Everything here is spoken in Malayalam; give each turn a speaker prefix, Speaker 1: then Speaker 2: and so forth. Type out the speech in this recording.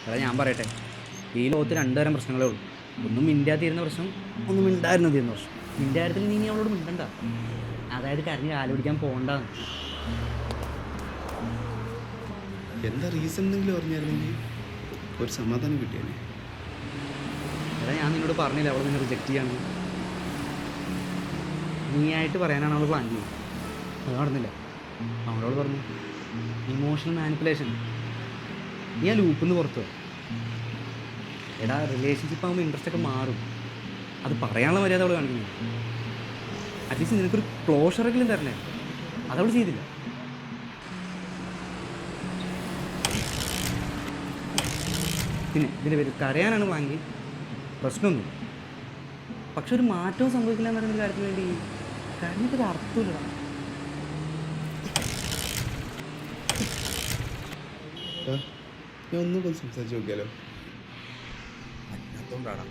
Speaker 1: അതാ ഞാൻ പറയട്ടെ, ഈ ലോകത്ത് രണ്ട് തരം പ്രശ്നങ്ങളേ ഉള്ളൂ. ഒന്നും മിണ്ടാ തീരുന്ന പ്രശ്നം, ഒന്നും മിണ്ടായിരുന്നു തീരുന്ന പ്രശ്നം. നിന്റെ കാര്യത്തിൽ നീ അവളോട് മിണ്ടണ്ട. അതായത് കരഞ്ഞ് കാല് പിടിക്കാൻ പോകണ്ടെന്ന്.
Speaker 2: എന്താ റീസൺ എന്തെങ്കിലും പറഞ്ഞായിരുന്നെങ്കിൽ ഒരു സമാധാനം കിട്ടിയേനെ.
Speaker 1: അതാ ഞാൻ നിന്നോട് പറഞ്ഞില്ല അവൾ നിന്നെ റിജക്റ്റ് ചെയ്യാണ്. നീയായിട്ട് പറയാനാണ് അവൾ പ്ലാൻ ചെയ്യുന്നത്. അത് നടന്നില്ല. അവളോട് പറഞ്ഞു ഇമോഷണൽ മാനിപ്പുലേഷൻ. നീ ആ ലൂപ്പിൽ നിന്ന് പുറത്തു. എടാ, റിലേഷൻഷിപ്പ് ആകുമ്പോൾ ഇൻട്രസ്റ്റ് ഒക്കെ മാറും. അത് പറയാനുള്ള മര്യാദ അവൾ കാണിക്കുന്നു. അറ്റ്ലീസ്റ്റ് നിനക്കൊരു ക്ലോഷറെങ്കിലും തരണേ. അതവൾ ചെയ്തില്ല. പിന്നെ ഇതിൻ്റെ പേര് കരയാനാണ് പ്ലാങ്കിൽ പ്രശ്നമൊന്നും. പക്ഷെ ഒരു മാറ്റവും സംഭവിക്കില്ല എന്ന് പറയുന്ന കാര്യത്തിന് വേണ്ടി കരഞ്ഞിട്ടൊരു അർത്ഥമില്ല.
Speaker 2: ഞാൻ ഒന്നും സംസാരിച്ച് നോക്കിയാലോ?
Speaker 1: അതുകൊണ്ടാണ്